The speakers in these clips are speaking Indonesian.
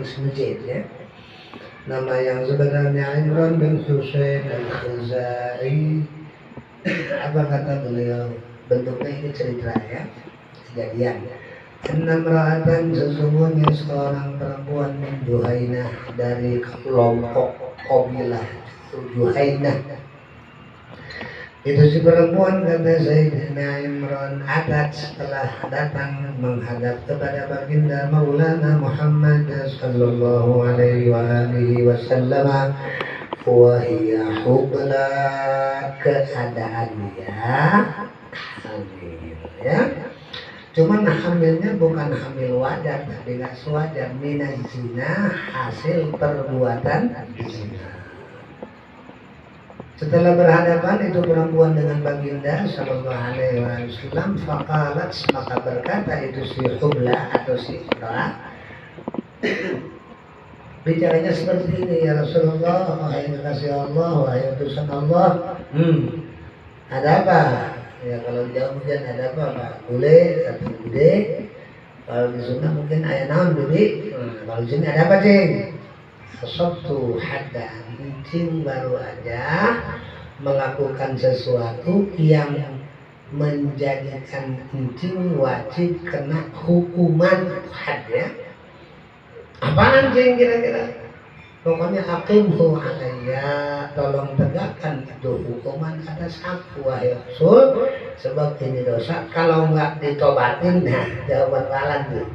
Ismujid ya. Nama yang sebenarnya Imran bin Husain al-Khuzai. Apa kata beliau? Bentuknya ini cerita ya, kejadian. Enamra'atan sesungguhnya seorang perempuan min Juhainah dari kelompok kabilah Juhainah. Itu si perempuan kata Sayyidina Imran atat setelah datang menghadap kepada baginda Maulana Muhammad sallallahu alaihi wasallam wa hiya hubla keadaannya hamil ya. Cuman hamilnya bukan hamil wajar tapi nggak sewajar minaz zina hasil perbuatan zina. Setelah berhadapan itu perempuan dengan baginda sallallahu alaihi wasallam, faqalat maka berkata itu si Hubla atau si Imran bicaranya seperti ini, ya Rasulullah, wahai kekasih Allah, wahai utusan Allah, ada apa? Ya kalau di Jawa mungkin ada apa Pak? Bule, satu bude. Kalau di Sunda mungkin ayah naon bibi. Kalau di sini ada apa cing? Sabtu hadda, cing baru aja melakukan sesuatu yang menjadikan cing wajib kena hukuman had ya. Apaan cing kira-kira? Pokoknya aqimhu alayya, tolong tegakkan itu hukuman atas aku wahai Rasul, sebab ini dosa. Kalau nggak ditobatin, nah jawaban balan tuh.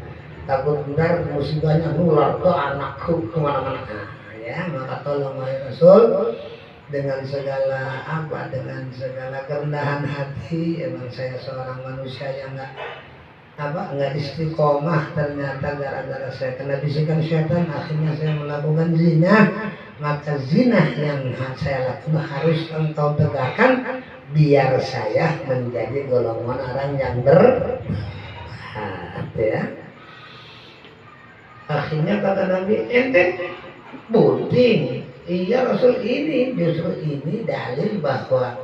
Takut ntar musibahnya nular ke anakku kemana-mana. Ya, maka tolong wahai Rasul dengan segala apa, dengan segala kerendahan hati. Emang saya seorang manusia yang nggak istiqomah, ternyata gara-gara saya kena bisikan syaitan akhirnya saya melakukan zina. Maka zina yang saya lakukan harus engkau tegakkan biar saya menjadi golongan orang yang berhati ya. Akhirnya kata Nabi, ente bunting. Iya Rasul, ini justru ini dalil bahwa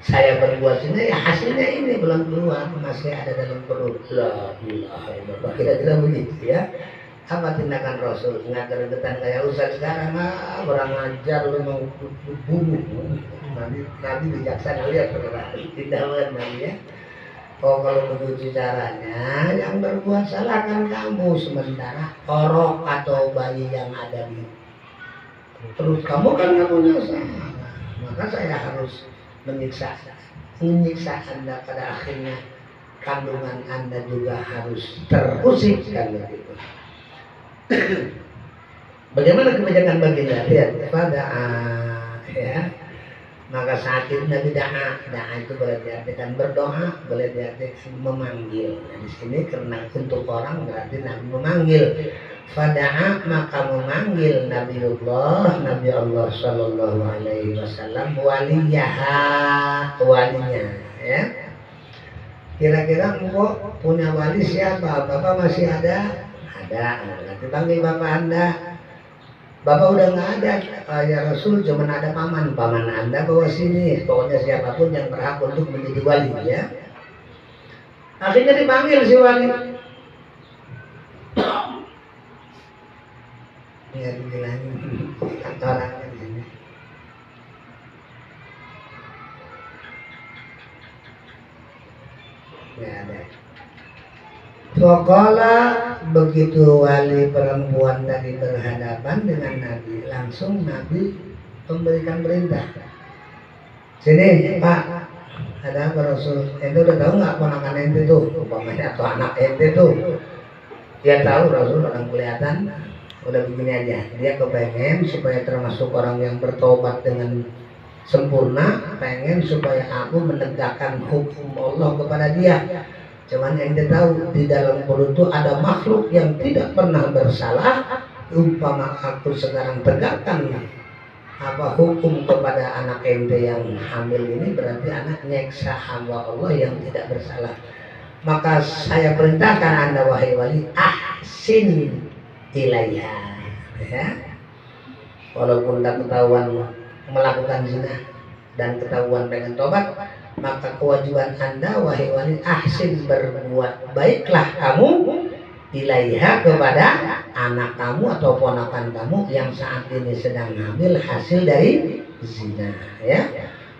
saya berbuat zina, ya hasilnya ini belum keluar, masih ada dalam perut. La ilaha illallah, kira-kira begitu ya. Apa tindakan Rasul? Nggak gergetan kayak Ustaz sekarang, orang ngajar lu mau bunuh. Nabi bijaksana, lihat tindakan Nabi ya. Oh kalau begitu caranya, yang berbuat salah kan kamu, sementara orok atau bayi yang ada di perut kamu kan nggak punya salah. Maka saya harus menyiksa Anda, pada akhirnya kandungan Anda juga harus terusik kan begitu. Bagaimana kebijakan baginda? Lihat pada ya. Maka saat itu Nabi da'a itu boleh diartikan berdoa, boleh diartikan memanggil. Nah, di sini karena untuk orang berarti Nabi memanggil. Fada'a maka memanggil Nabi Allah sallallahu alaihi wasallam walinya ya. Kira-kira engkau punya wali siapa? Bapak masih ada? Ada. Nanti panggil bapak Anda. Bapak udah nggak ada, ya Rasul, cuma ada paman Anda bawa sini. Pokoknya siapapun yang berhak untuk menjadi wali ya. Akhirnya dipanggil si wali. Ya dibilangin orangnya di sini. Nggak ada. Faqala begitu wali perempuan tadi berhadapan dengan Nabi, langsung Nabi memberikan perintah. Sini Pak, ada apa Rasul? Ente udah tahu nggak ponakan ente tuh, umpamanya atau anak ente tuh? Dia tahu Rasul, orang kelihatan. Udah begini aja, dia kepengen supaya termasuk orang yang bertobat dengan sempurna, pengen supaya aku menegakkan hukum Allah kepada dia. Cuman yang dia tahu di dalam perut itu ada makhluk yang tidak pernah bersalah. Umpama aku sekarang tegakkan hukum kepada anak ente yang hamil ini, berarti anak nyeksa hamba Allah yang tidak bersalah. Maka saya perintahkan Anda wahai wali, ahsin ilayha ya. Walaupun tak ketahuan melakukan zina dan ketahuan pengen tobat, maka kewajiban Anda wahai wali ahsin, berbuat baiklah kamu ilaiha kepada anak kamu atau ponakan kamu yang saat ini sedang hamil hasil dari zina, ya.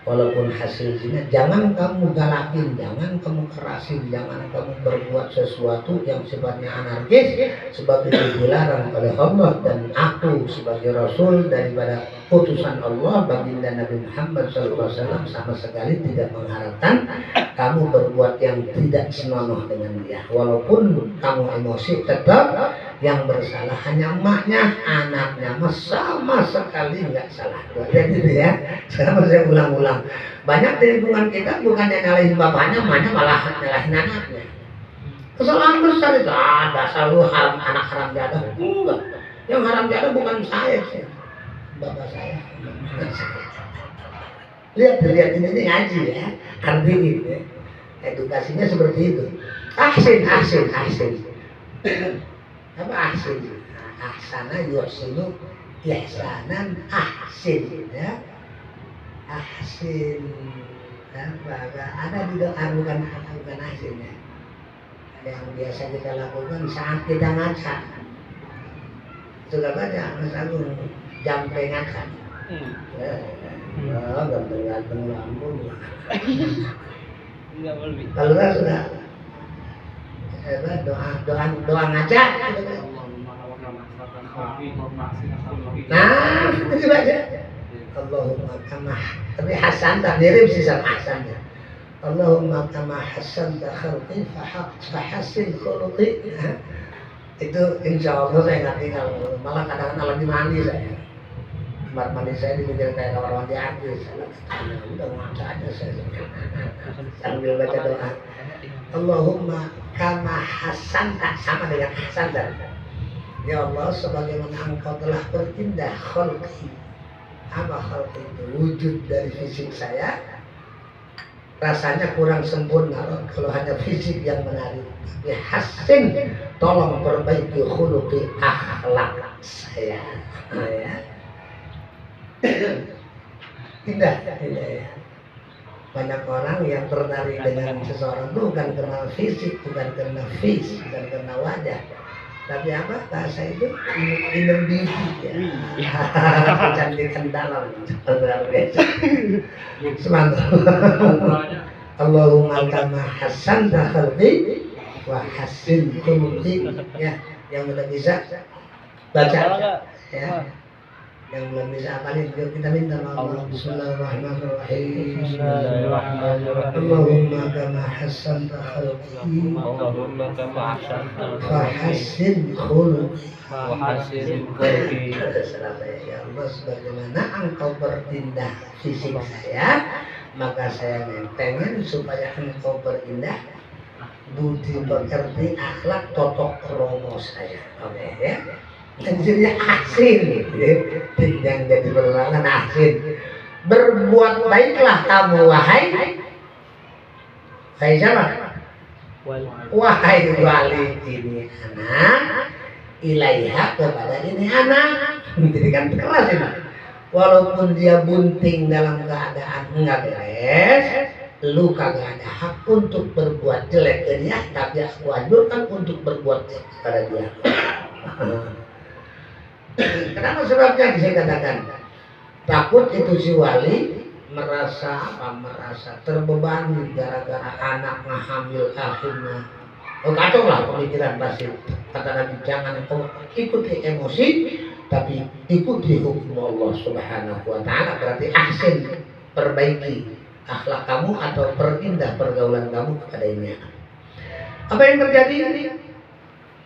Walaupun hasil zina, jangan kamu galakin, jangan kamu kerasin, jangan kamu berbuat sesuatu yang sifatnya anarkis, sebab itu dilarang oleh Allah. Dan aku sebagai Rasul daripada utusan Allah, baginda Nabi Muhammad SAW, sama sekali tidak mengharapkan kamu berbuat yang tidak senonoh dengan dia. Walaupun kamu emosi, tetap yang bersalah hanya emaknya, anaknya sama sekali nggak salah. Jadi ya, sekarang saya ulang-ulang. Banyak di lingkungan kita bukannya nyalahin bapaknya, emaknya malah nyalahin anaknya. Kesalahan besar itu, dasar lu haram, anak haram jadah. Enggak, yang haram jadah bukan saya sih, bapak saya. Lihat ini ngaji ya, artinya ya. Edukasinya seperti itu. Ahsin. Apa ahsin? Ahsana yuhsinu ihsanan ahsin, ya. Ahsin apa? Ada di doa bukan ahsin ya. Yang biasa kita lakukan saat kita ngaca. Sudah baca Mas Agung jampe ngaca. Ganteng lambung. Kalau sudah doa ngaca. Nah, itu baca. Allahumma kama, tapi Hasan tak mirip sih sama Hasan ya. Allahumma kama hasan khalqi fahassin khuluqi. Itu insya Allah saya nggak tinggal. Malah kadang-kadang lagi mandi saya. Kamar mandi saya dipikir kayak kamar mandi artis. Udah ngaca aja saya sambil baca doa. Allahumma kama hasan tak sama dengan Hasan dan ya Allah, sebagaimana Engkau telah berindah khalqi. Apa khalqi itu? Wujud dari fisik saya. Rasanya kurang sempurna kalau hanya fisik yang menarik. Tapi hasin, tolong perbaiki khuluqi, akhlak saya. Ya. Indah ya. Banyak orang yang tertarik dengan seseorang itu bukan karena fisik, bukan karena face, bukan karena wajah, tapi apa bahasa itu inner beauty ya. Kecantikan dalam luar biasa. Semangat. Allahumma kama hasan khalqi wa hassin khuluqi, ya. Yang belum bisa baca ya. Yang belum bisa apalagi kita minta Allah. Bismillahirrahmanirrahim. Allahumma kama hasan khalqi wa hassin khuluqi. Ya Allah, sebagaimana Engkau berindah fisik saya, maka saya pengen supaya Engkau berindah budi pekerti, akhlak, totok kromo saya. Oke ya. Jadinya ahsin, yang jadi berulangan ahsin. Berbuat baiklah kamu wahai siapa? Wahai wali ini anak, ilaiha kepada ini anak. Jadi kan keras ini. Walaupun dia bunting dalam keadaan enggak beres, lu kagak ada hak untuk berbuat jelek ke dia, tapi aku anjurkan untuk berbuat jelek kepada dia. Kenapa sebabnya saya katakan takut itu si wali merasa terbebani gara-gara anak hamil akhirnya kacau lah pemikiran pasti. Kata Nabi, jangan kau ikuti emosi, tapi ikuti hukum Allah Subhanahu wa Ta'ala. Berarti ahsin, perbaiki akhlak kamu atau perindah pergaulan kamu kepada ini. Apa yang terjadi?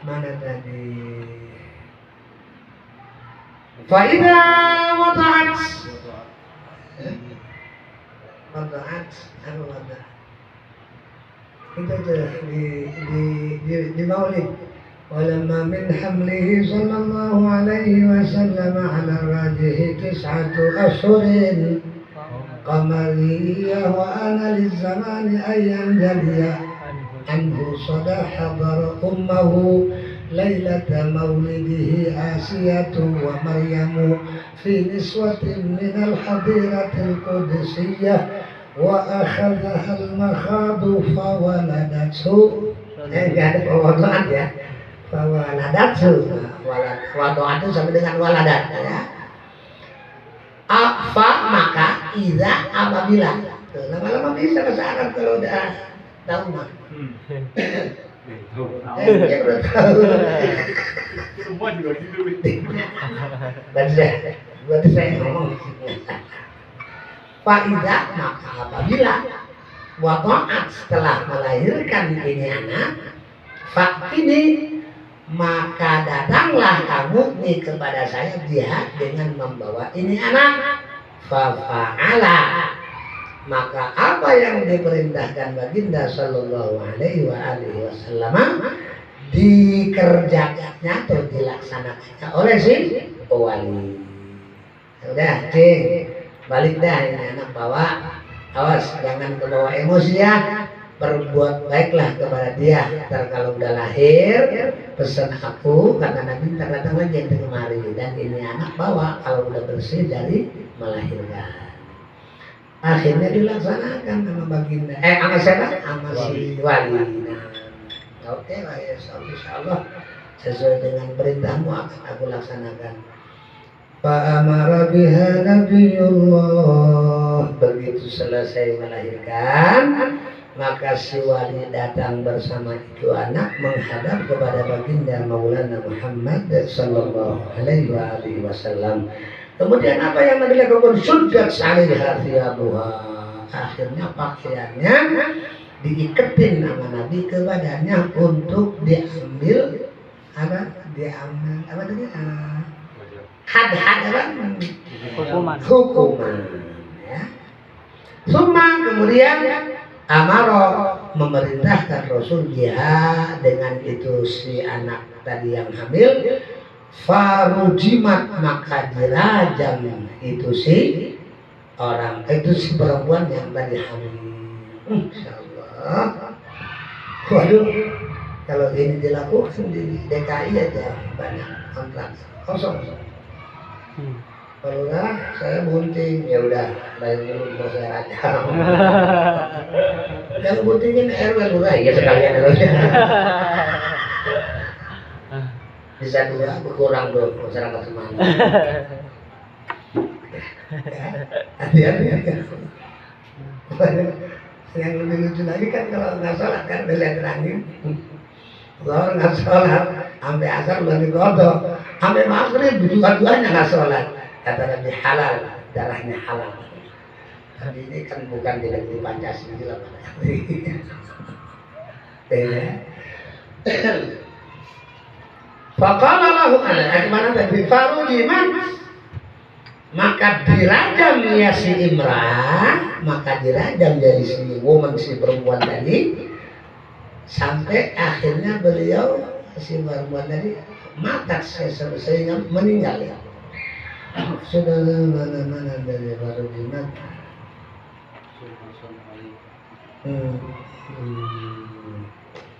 Mana tadi? Fa'idha wada'at itu aja di maulid. Walamma min hamlihi sallallahu alaihi wasallam ala rajihi tis'atu ashhurin qamariyah wa ana lizzamani ayyan jaliyah anhu sada hadara ummahu ليلة مولده آسية ومريم في نسوة من الحضيرة القدسية وأخذها المخاض فولدته. Enggak ada pemotongan ya. Waladatsu, wadoatu sama dengan waladat ya. Apa maka iza apabila lama-lama bisa bahasa Arab kalau udah tahu mah. Dia udah tahu. Semua juga gitu. Berarti saya ngomong. Faiza maka apabila wadoat setelah melahirkan ini anak, fakini maka datanglah kamu nih kepada saya dia dengan membawa ini anak. Fa'ala maka apa yang diperintahkan baginda sallallahu alaihi wasallam dikerjakannya atau dilaksanakannya oleh si wali. Udah, cing, balik dah ini anak bawa. Awas jangan kebawa emosi ya. Berbuat baiklah kepada dia. Ntar kalau udah lahir pesan aku karena Nabi ntar datang lagi yang kemari dan ini anak bawa kalau udah bersih dari melahirkan. Akhirnya dilaksanakan sama baginda. Sama siapa? Sama si wali. Nah, oke lah ya, insyaallah sesuai dengan perintahmu akan aku laksanakan. Fa'amara biha Nabiullah. Begitu selesai melahirkan, maka si wali datang bersama itu anak menghadap kepada baginda Maulana Muhammad sallallahu alaihi wasallam. Kemudian apa yang dilakukan? Suddat alaiha thiyabuha. Akhirnya pakaiannya diiketin sama Nabi ke badannya untuk diambil apa? Diambil apa tadi? Had apa? Hukuman. Ya. Summa kemudian amaro memerintahkan Rasul dia dengan itu si anak tadi yang hamil. Farujimat maka dirajam itu si orang itu si perempuan yang tadi hamil. Insyaallah. Waduh, kalau ini dilakukan di DKI aja banyak kontrak kosong. Kalau enggak saya bunting ya udah lain dulu mau saya aja. Yang buntingin RW lurah ya sekalian RW. Bisa dua berkurang dong masyarakat semuanya. Hati-hati ya. Yang lebih lucu lagi kan kalau nggak sholat kan udah lihat terangin. Kalau nggak sholat sampai asar udah digodok, sampai maghrib dua-duanya nggak sholat. Kata Nabi halal, darahnya halal. Tapi ini kan bukan di negeri Pancasila. Faqala lahu mana tadi farujiman maka dirajam ya si Imran, maka dirajam dari si woman si perempuan tadi sampai akhirnya beliau si perempuan tadi mati sehingga meninggal ya. Sudah mana-mana dari farujiman.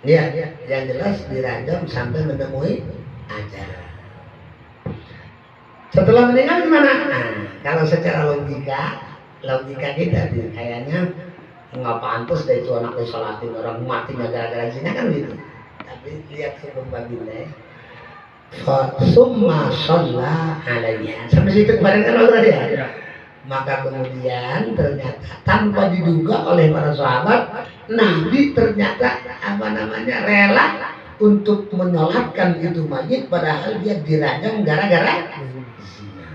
Ya, yang jelas dirajam sampai menemui ajal. Setelah meninggal gimana? Nah, kalau secara logika kita kayaknya nggak pantas deh itu anak disolatin orang matinya gara-gara zina kan gitu. Tapi lihat hukum baginda ya. Summa shalla alaiha. Sampai situ kemarin kan udah ya. Maka kemudian ternyata tanpa diduga oleh para sahabat, Nabi ternyata rela untuk menyolatkan itu mayit padahal dia dirajam gara-gara zina.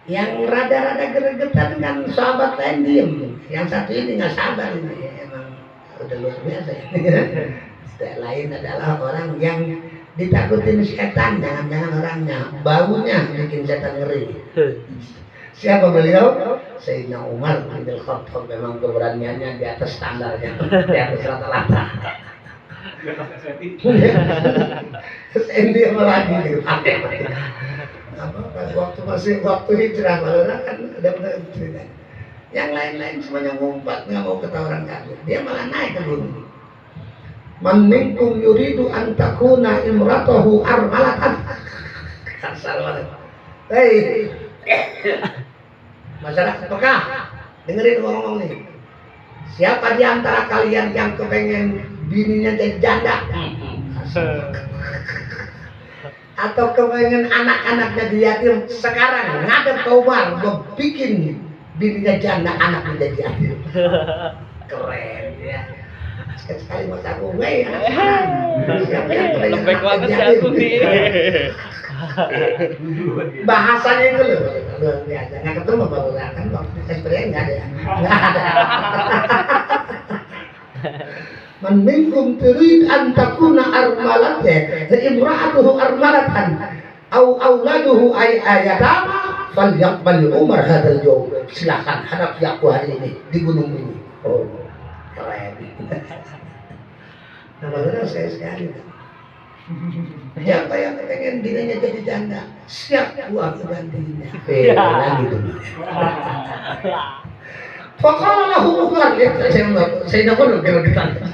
Yang rada-rada gregetan kan sahabat lain diem, yang satu ini nggak sabar ini emang udah luar biasa ini. Lain adalah orang yang ditakutin setan, jangan-jangan orangnya baunya bikin setan ngeri. Siapa beliau? Sayyidina Umar bin Khattab. Memang keberaniannya di atas standarnya, di atas rata-rata. Ini lagi waktu hijrah malah kan udah pernah cerita. Yang lain-lain semuanya ngumpat nggak mau ketahuan kafir. Dia malah naik ke gunung. Man minkum yuridu an takuna imratahu armalatan. Kasar banget. Hei, masyarakat Mekah, dengerin ngomong nih. Siapa di antara kalian yang kepengen bininya jadi janda? Atau kepengen anak-anaknya diyatim sekarang ngadep ke Umar bikin bininya janda anak menjadi yatim. Keren ya. Sekali mas aku siapa yang pengen Lembek anak banget menjadi sih aku yatim? nih. Bahasanya itu loh luar biasa. Nggak ketemu baru kan waktu SPM nggak ada. Nggak ada. Man minkum turid an takuna armalatan imra'atuhu armalatan au auladuhu ayatama falyaqbal Umar hadzal yawm. Silakan hadapi aku hari ini di gunung ini. Oh, keren. Nah, benar saya sekali. Siapa yang pengen dirinya jadi janda, siap gua gantinya. Gitu. Faqala lahu Umar, saya nomor kira-kira.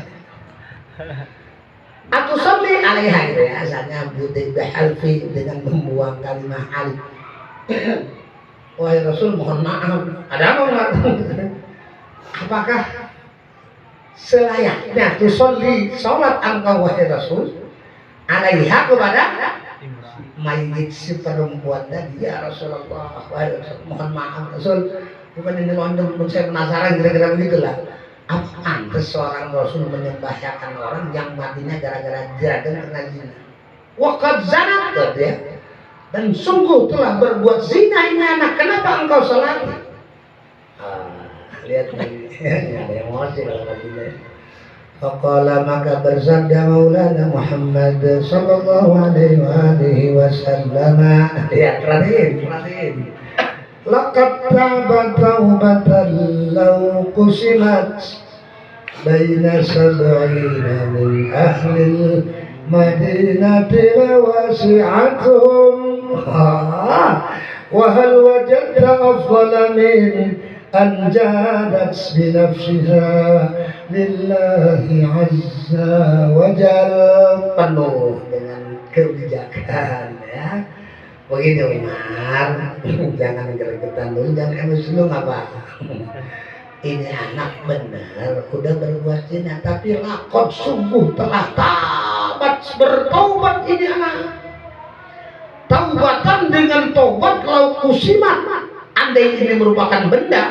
Aku salli alaiha gitu ya, asalnya butik bihalfi dengan membuang kalimat alif. Wahai Rasul mohon maaf, ada apa enggak? Apakah selayaknya tusolli sholat engkau wahai Rasul alaiha kepada mayit si perempuan tadi ya Rasulullah? Wahai Rasul mohon maaf Rasul, bukan ini lontong pun saya penasaran kira-kira begitulah. Apa pantas seorang Rasul menyembahkan orang yang matinya gara-gara jiragan kena zina? Waqad zanat ya. Dan sungguh telah berbuat zina ini anak. Kenapa engkau salati? Lihat nih, ada emosi kalau begini. Faqala maka bersabda Maulana Muhammad sallallahu alaihi wasallam. Lihat perhatiin. Laqad taba taubatan law qusimat baina sab'ina min ahli madinati wasi'atuhum wa hal wajadta afdala min an jadat bi nafsiha lillahi azza wa jalla. Penuh dengan kebijakan ya. Begini Umar, jangan gregetan dulu, jangan emosi dulu nggak apa. Ini anak benar, udah berbuat zina, tapi lakon sungguh telah tabat bertaubat ini anak. Taubatan dengan taubat lau kusimat, andai ini merupakan benda.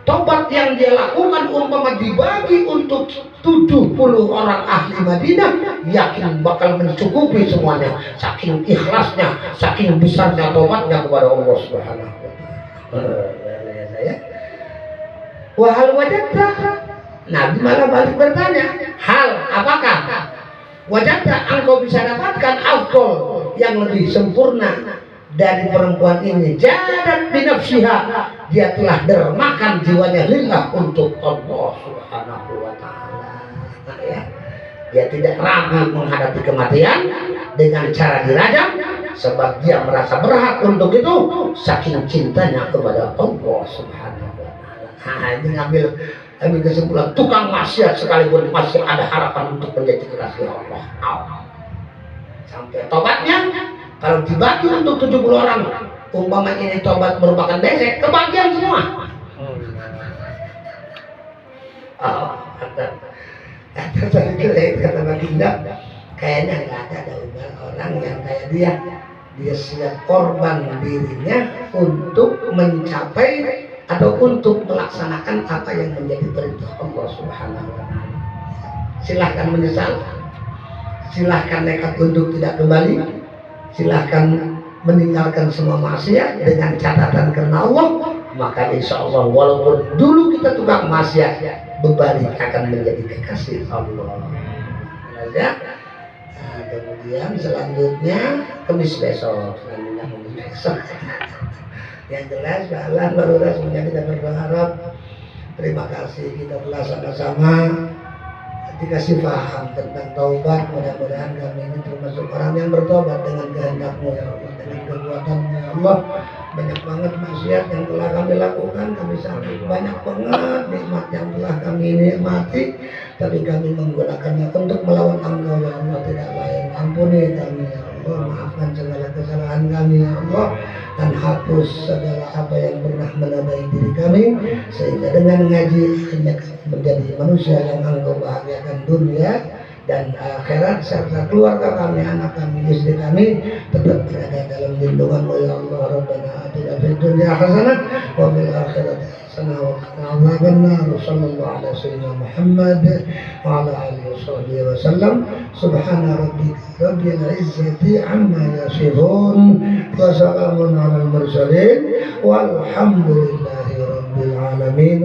Taubat yang dia lakukan umpama dibagi untuk 70 orang ahli Madinah, yakin bakal mencukupi semuanya. Saking ikhlasnya, saking besarnya taubatnya kepada Allah Subhanahu wa taala. Wahal wajadta, Nabi malah balik bertanya, hal apakah wajadta engkau bisa dapatkan afdol yang lebih sempurna dari perempuan ini? Jadat binafsiha, dia telah dermakan jiwanya lillah untuk Allah Subhanahu wa taala. Ya. Dia tidak ragu menghadapi kematian dengan cara dirajam sebab dia merasa berhak untuk itu saking cintanya kepada Allah Subhanahu wa taala. Ini ngambil kesimpulan tukang maksiat sekalipun masih ada harapan untuk menjadi kekasih Allah. Sampai tobatnya kalau dibagi untuk 70 orang, umpama ini tobat merupakan besek, kebagian semua. Kata baginda, kayaknya nggak ada orang yang kayak dia. Dia siap korban dirinya untuk mencapai atau untuk melaksanakan apa yang menjadi perintah Allah Subhanahu wa taala. Silahkan menyesal, silahkan nekat untuk tidak kembali, silahkan meninggalkan semua maksiat dengan catatan karena Allah, maka insya Allah walaupun dulu kita tukang maksiat, berbalik akan menjadi kekasih Allah. Ya. Nah, kemudian selanjutnya Kamis besok, Yang jelas Allah baru semuanya kita berharap. Terima kasih kita telah sama-sama dikasih paham tentang taubat. Mudah-mudahan kami ini termasuk orang yang bertobat dengan kehendak-Mu ya Allah, dengan kekuatan-Mu ya Allah. Banyak banget maksiat yang telah kami lakukan, kami sangat banyak banget nikmat yang telah kami nikmati, tapi kami menggunakannya untuk melawan Engkau ya Allah, tidak lain. Ampuni kami ya Allah, maafkan segala kesalahan kami ya Allah, dan hapus segala apa yang pernah menodai diri kami, sehingga dengan ngaji hanya menjadi manusia yang Engkau bahagiakan dunia dan akhirat, serta keluarga kami, anak kami, istri kami tetap berada dalam lindungan-Mu ya Allah. Rabbana atina fid dunya hasanah wa fil akhirati hasanah wa qina adzabannar. Sallallahu ala sayyidina Muhammad wa ala alihi washabbihi wasallam. Subhana rabbika rabbil izzati amma yasifun wa salamun alal mursalin walhamdulillahi rabbil alamin.